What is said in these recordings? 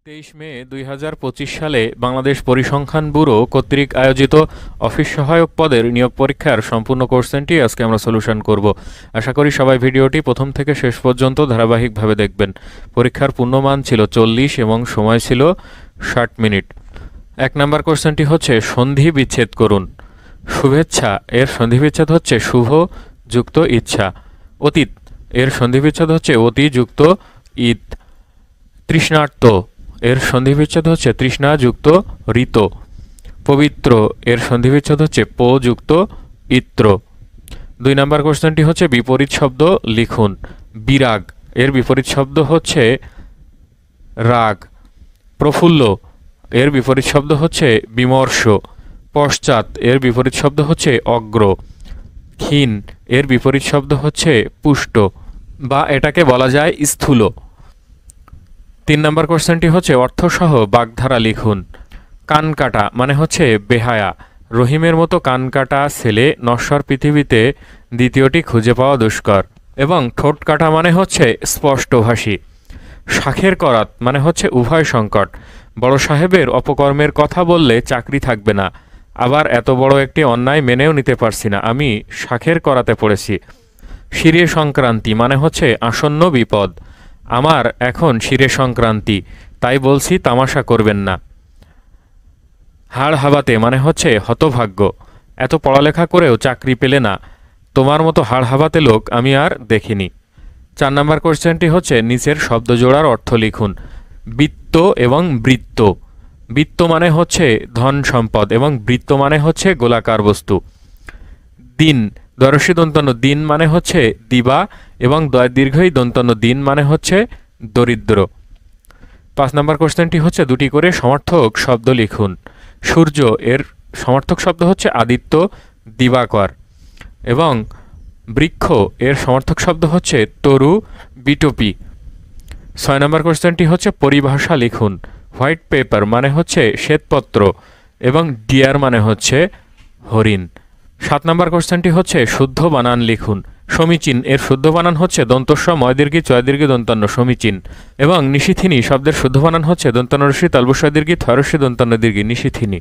23 মে 2025 সালে বাংলাদেশ পরিসংখ্যান ব্যুরো কর্তৃক আয়োজিত অফিস সহায়ক পদের নিয়োগ পরীক্ষার সম্পূর্ণ কোশ্চেনটি আজকে আমরা সলিউশন করব। আশা করি সবাই ভিডিওটি প্রথম থেকে শেষ পর্যন্ত ধারাবাহিকভাবে দেখবেন। পরীক্ষার পূর্ণমান ছিল 40 এবং সময় ছিল 60 মিনিট। 1 নম্বর কোশ্চেনটি হচ্ছে সন্ধি বিচ্ছেদ করুন। শুভেচ্ছা এর সন্ধি বিচ্ছেদ হচ্ছে শুভ যুক্ত ইচ্ছা। অতীত এর সন্ধি বিচ্ছেদ হচ্ছে অতি যুক্ত ঈদ। তৃষ্ণার্ত এর সন্ধি বিচ্ছেদ হচ্ছে তৃষ্ণা যুক্ত ঋত। পবিত্র এর সন্ধি বিচ্ছেদ হচ্ছে প যুক্ত ইত্র। 2 নম্বর কোশ্চেনটি হচ্ছে বিপরীত শব্দ লিখুন। বিরাগ এর বিপরীত শব্দ হচ্ছে রাগ। প্রফুল্ল এর বিপরীত শব্দ হচ্ছে বিমর্ষ। পশ্চাৎ এর বিপরীত শব্দ হচ্ছে অগ্র। ক্ষীণ এর বিপরীত শব্দ হচ্ছে পুষ্ট বা এটাকে বলা যায় স্থূল। 3 নম্বর কোশ্চেনটি হচ্ছে অর্থসহ বাগধারা লিখুন। কানকাটা মানে হচ্ছে বেহায়া। রহিমের মতো কানকাটা ছেলে নশ্বর পৃথিবীতে দ্বিতীয়টি খুঁজে পাওয়া দুষ্কর। এবং ঠোঁট কাটা মানে হচ্ছে স্পষ্টভাষী। শাখের করাত মানে হচ্ছে উভয় সংকট। বড় সাহেবের অপকর্মের কথা বললে চাকরি থাকবে না। আবার এত বড় একটি অন্যায় মেনেও নিতে পারছি না, আমি শাখের করাতে পড়েছি। শিরে সংক্রান্তি মানে হচ্ছে আসন্ন বিপদ। আমার এখন শিরে সংক্রান্তি, তাই বলছি তামাশা করবেন না। হাড় হাবাতে মানে হচ্ছে হতভাগ্য। এত পড়ালেখা করেও চাকরি পেলে না, তোমার মতো হাড় হাবাতে লোক আমি আর দেখিনি। 4 নম্বর কোশ্চেনটি হচ্ছে নিচের শব্দজোড়ার অর্থ লিখুন। বৃত্ত এবং বৃত্ত। বৃত্ত মানে হচ্ছে ধন সম্পদ এবং বৃত্ত মানে হচ্ছে গোলাকার বস্তু। দিন দরসী দন্তন্য দিন মানে হচ্ছে দিবা এবং দীর্ঘই দন্তন্য দিন মানে হচ্ছে দরিদ্র। 5 নম্বর কোশ্চেনটি হচ্ছে দুটি করে সমার্থক শব্দ লিখুন। সূর্য এর সমার্থক শব্দ হচ্ছে আদিত্য দিবাকর এবং বৃক্ষ এর সমার্থক শব্দ হচ্ছে তরু বিটপি। 6 নম্বর কোশ্চেনটি হচ্ছে পরিভাষা লিখুন। হোয়াইট পেপার মানে হচ্ছে শ্বেতপত্র এবং ডিয়ার মানে হচ্ছে হরিণ। 7 নম্বর কোশ্চেনটি হচ্ছে শুদ্ধ বানান লিখুন। সমীচীন এর শুদ্ধ বানান হচ্ছে দন্তস্ব ময়দীর্ঘী চয়দীর্ঘী দন্তান্ন সমীচীন এবং নিশিথিনী শব্দের শুদ্ধ বানান হচ্ছে দন্তান্নরস্যি তালবস্যদীর্ঘী থয়রস্যি দন্তান্ন দীর্ঘী নিশিথিনী।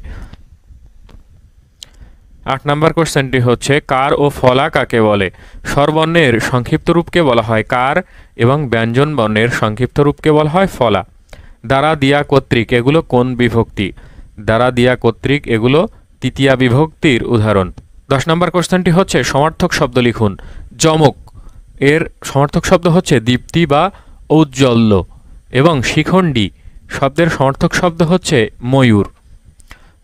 8 নম্বর কোশ্চেনটি হচ্ছে কার ও ফলা কাকে বলে। স্বরবর্ণের সংক্ষিপ্ত রূপকে বলা হয় কার এবং ব্যঞ্জন বর্ণের সংক্ষিপ্ত রূপকে বলা হয় ফলা। দ্বারা দিয়া কর্তৃক এগুলো কোন বিভক্তি। দ্বারা দিয়া কর্তৃক এগুলো তৃতীয়া বিভক্তির উদাহরণ। 10 নম্বর কোশ্চেনটি হচ্ছে সমার্থক শব্দ লিখুন। যমক এর সমার্থক শব্দ হচ্ছে দীপ্তি বা ঔজ্জ্বল্য এবং শিখণ্ডী শব্দের সমার্থক শব্দ হচ্ছে ময়ূর।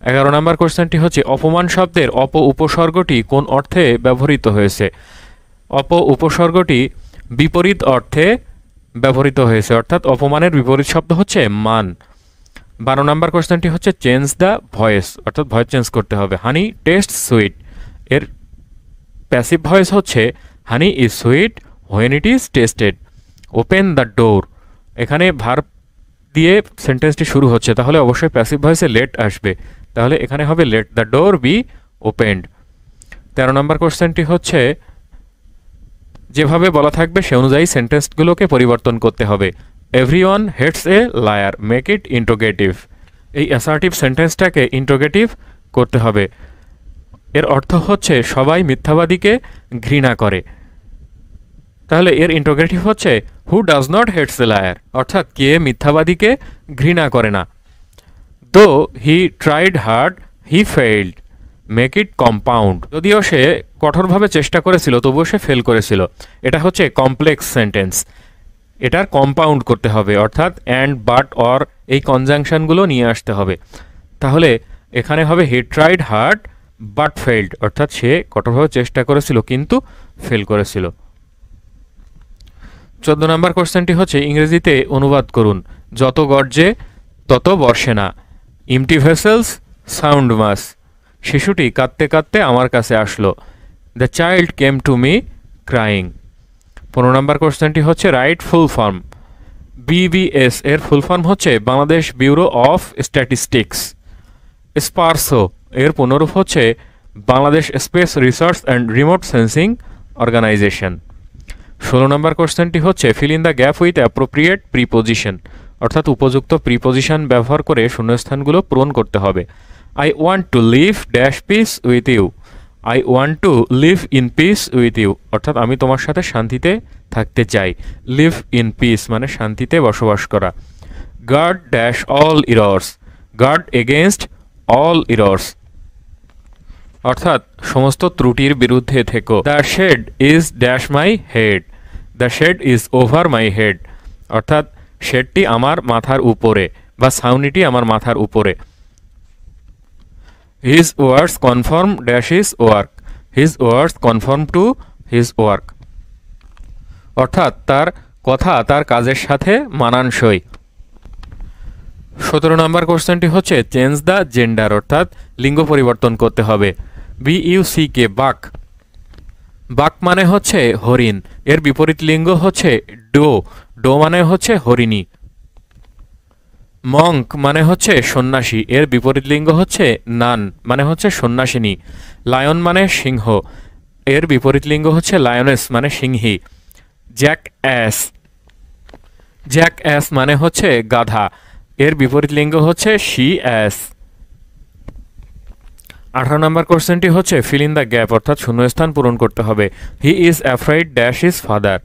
11 নম্বর কোশ্চেনটি হচ্ছে অপমান শব্দের অপ উপসর্গটি কোন অর্থে ব্যবহৃত হয়েছে। অপ উপসর্গটি বিপরীত অর্থে ব্যবহৃত হয়েছে, অর্থাৎ অপমানের বিপরীত শব্দ হচ্ছে মান। 12 নম্বর কোশ্চেনটি হচ্ছে চেঞ্জ দ্য ভয়েস, অর্থাৎ ভয়েস চেঞ্জ করতে হবে। হানি টেস্ট সুইট এর প্যাসিভ ভয়েস হচ্ছে হানি is sweet when it is tasted. Open the door এখানে ভার্ব দিয়ে সেন্টেন্সটি শুরু হচ্ছে, তাহলে অবশ্যই প্যাসিভ ভয়েসে লেট আসবে, তাহলে এখানে হবে let the door be opened. 13 নম্বর কোশ্চেনটি হচ্ছে যেভাবে বলা থাকবে সে অনুযায়ী সেন্টেন্সগুলোকে পরিবর্তন করতে হবে। Everyone hates a liar make it interrogative. এই অ্যাসার্টিভ সেন্টেন্সটাকে ইন্টোগেটিভ করতে হবে। এর অর্থ হচ্ছে সবাই মিথ্যাবাদীকে ঘৃণা করে, তাহলে এর ইন্টোগেটিভ হচ্ছে who does not hates a liar, অর্থাৎ কে মিথ্যাবাদীকে ঘৃণা করে না। Though he tried hard he failed make it compound. যদিও সে কঠোরভাবে চেষ্টা করেছিল তবুও সে ফেল করেছিল। এটা হচ্ছে কমপ্লেক্স সেন্টেন্স, এটার কম্পাউন্ড করতে হবে, অর্থাৎ অ্যান্ড বাট অর এই কনজাংশনগুলো নিয়ে আসতে হবে। তাহলে এখানে হবে he tried hard but failed, অর্থাৎ সে কঠোরভাবে চেষ্টা করেছিল কিন্তু ফেল করেছিল। 14 নম্বর কোশ্চেনটি হচ্ছে ইংরেজিতে অনুবাদ করুন। যত গর্জে তত বর্ষে না। Empty vessels sound much. শিশুটি কাঁদতে কাঁদতে আমার কাছে আসলো। The child came to me crying. 15 নম্বর কোশ্চেনটি হচ্ছে রাইট ফুল ফর্ম। বিবিএস এর ফুল ফর্ম হচ্ছে Bangladesh bureau of statistics. SPARRSO এর পুনরূপ হচ্ছে Bangladesh space research and remote sensing organisation. 16 number কোশ্চেনটি হচ্ছে fill in the gap with appropriate preposition, অর্থাৎ উপযুক্ত প্রিপজিশন ব্যবহার করে শূন্যস্থানগুলো পূরণ করতে হবে। I want to live dash peace with you. I want to live in peace with you, অর্থাৎ আমি তোমার সাথে শান্তিতে থাকতে চাই। লিভ ইন পিস মানে শান্তিতে বসবাস করা। Guard dash all errors. Guard against all errors, অর্থাৎ সমস্ত ত্রুটির বিরুদ্ধে থেকো। The shade is dash my head. The shade is over my head, অর্থাৎ শেডটি আমার মাথার উপরে বা ছাউনিটি আমার মাথার উপরে। His words confirm dash his work. His words confirm to his work, অর্থাৎ তার কথা তার কাজের সাথে মানানসই। 17 নম্বর কোশ্চেনটি হচ্ছে চেঞ্জ দ্য জেন্ডার, অর্থাৎ লিঙ্গ পরিবর্তন করতে হবে। BUCK বাক। বাক মানে হচ্ছে হরিণ, এর বিপরীত লিঙ্গ হচ্ছে ডো। ডো মানে হচ্ছে হরিণী। মঙ্ক মানে হচ্ছে সন্ন্যাসী, এর বিপরীত লিঙ্গ হচ্ছে নান মানে হচ্ছে সন্ন্যাসিনী। লায়ন মানে সিংহ, এর বিপরীত লিঙ্গ হচ্ছে লায়নেস মানে সিংহী। Jackass. জ্যাক অ্যাস মানে হচ্ছে গাধা, এর বিপরীত লিঙ্গ হচ্ছে শি অ্যাস। 18 নম্বর কোশ্চেনটি হচ্ছে ফিল ইন দ্য গ্যাপ, অর্থাৎ শূন্যস্থান পূরণ করতে হবে। He is afraid dash his father.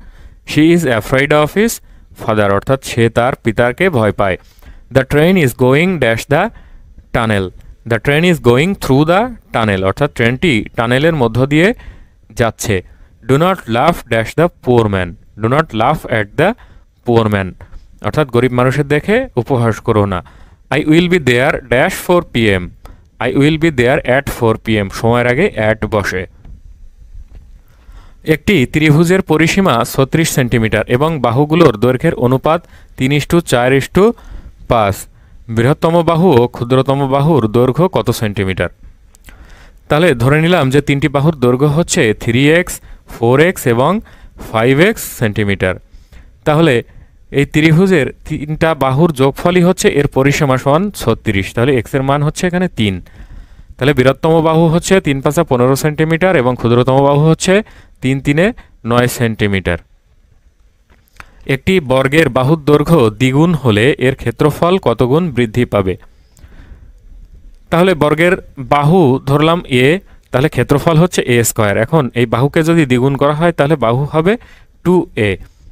She is afraid of his father, অর্থাৎ সে তার পিতাকে ভয় পায়। The train is going dash the tunnel. The train is going through the tunnel, অর্থাৎ ট্রেনটি টানেলের মধ্য দিয়ে যাচ্ছে। Do not laugh dash the poor man. Do not laugh at the poor man, অর্থাৎ গরিব মানুষের দেখে উপহাস করো না। I will be there dash 4 PM। I will be there at 4 PM, সময়ের আগে অ্যাট বসে। একটি ত্রিভুজের পরিসীমা 36 সেন্টিমিটার এবং বাহুগুলোর দৈর্ঘ্যের অনুপাত 3:4:5। বৃহত্তম বাহু ও ক্ষুদ্রতম বাহুর দৈর্ঘ্য কত সেন্টিমিটার? তাহলে ধরে নিলাম যে তিনটি বাহুর দৈর্ঘ্য হচ্ছে 3x, 4x এবং 5x সেন্টিমিটার। তাহলে এই ত্রিভুজের তিনটা বাহুর যোগফলই হচ্ছে এর পরিসীমা সমান 36, তাহলে x এর মান হচ্ছে এখানে 3। তাহলে বৃহত্তম বাহু হচ্ছে 3×5 15 সেন্টিমিটার এবং ক্ষুদ্রতম বাহু হচ্ছে 3×3 9 সেন্টিমিটার। একটি বর্গের বাহুর দৈর্ঘ্য দ্বিগুণ হলে এর ক্ষেত্রফল কত গুণ বৃদ্ধি পাবে? তাহলে বর্গের বাহু ধরলাম a, তাহলে ক্ষেত্রফল হচ্ছে a²। এখন এই বাহুকে যদি দ্বিগুণ করা হয় তাহলে বাহু হবে 2a,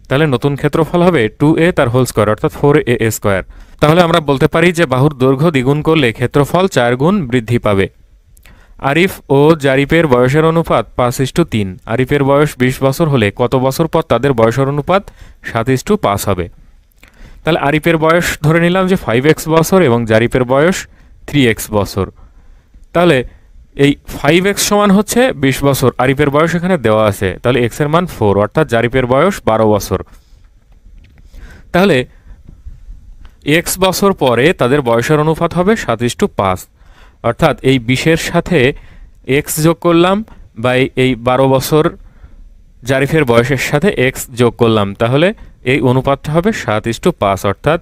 তাহলে নতুন ক্ষেত্রফল হবে 2a তার হোল স্কয়ার অর্থাৎ 4a²। তাহলে আমরা বলতে পারি যে বাহুর দৈর্ঘ্য দ্বিগুণ করলে ক্ষেত্রফল 4 গুণ বৃদ্ধি পাবে। আরিফ ও জারিফের বয়সের অনুপাত 5:3। আরিফের বয়স 20 বছর হলে কত বছর পর তাদের বয়সের অনুপাত 7:5 হবে? তাহলে আরিফের বয়স ধরে নিলাম যে 5x বছর এবং জারিফের বয়স 3x বছর। তাহলে এই 5x সমান হচ্ছে 20 বছর, আরিফের বয়স এখানে দেওয়া আছে, তাহলে x এর মান 4 অর্থাৎ জারিফের বয়স 12 বছর। তাহলে x বছর পরে তাদের বয়সের অনুপাত হবে 7:5, অর্থাৎ এই 20-এর সাথে x যোগ করলাম বা এই 12 বছর জারিফের বয়সের সাথে x যোগ করলাম, তাহলে এই অনুপাতটা হবে 7:5, অর্থাৎ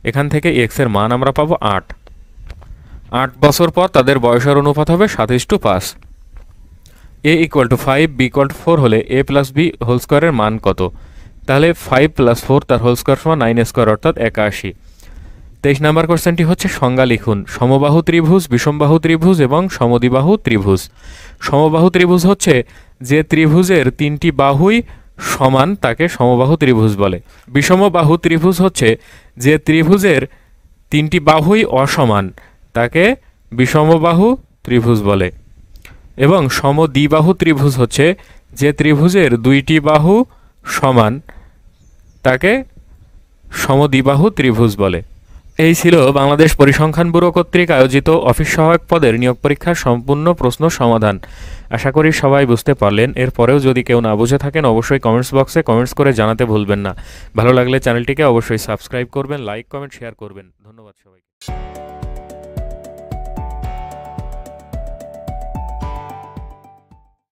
এখান থেকে x এর মান আমরা পাবো 8। 8 বছর পর তাদের বয়সের অনুপাত হবে 7:5। a = 5, b = 4 হলে a + b হোল স্কয়ারের মান কত? তাহলে 5 + 4 তার হোল স্কয়ার সমান 9² অর্থাৎ 81। 23 নম্বর কোশ্চেনটি হচ্ছে সংজ্ঞা লিখুন। সমবাহু ত্রিভুজ, বিষমবাহু ত্রিভুজ এবং সমদ্বিবাহু ত্রিভুজ। সমবাহু ত্রিভুজ হচ্ছে যে ত্রিভুজের তিনটি বাহুই সমান তাকে সমবাহু ত্রিভুজ বলে। বিষমবাহু ত্রিভুজ হচ্ছে যে ত্রিভুজের তিনটি বাহুই অসমান তাকে বিষমবাহু ত্রিভুজ বলে। এবং সমদ্বিবাহু ত্রিভুজ হচ্ছে যে ত্রিভুজের দুইটি বাহু সমান তাকে সমদ্বিবাহু ত্রিভুজ বলে। এই ছিল বাংলাদেশ পরিসংখ্যান ব্যুরো কর্তৃক আয়োজিত অফিস সহায়ক পদের নিয়োগ পরীক্ষার সম্পূর্ণ প্রশ্ন সমাধান। আশা করি সবাই বুঝতে পারলেন। এরপরেও যদি কেউ না বুঝে থাকেন অবশ্যই কমেন্টস বক্সে কমেন্টস করে জানাতে ভুলবেন না। ভালো লাগলে চ্যানেলটিকে অবশ্যই সাবস্ক্রাইব করবেন, লাইক, কমেন্ট, শেয়ার করবেন। ধন্যবাদ সবাইকে।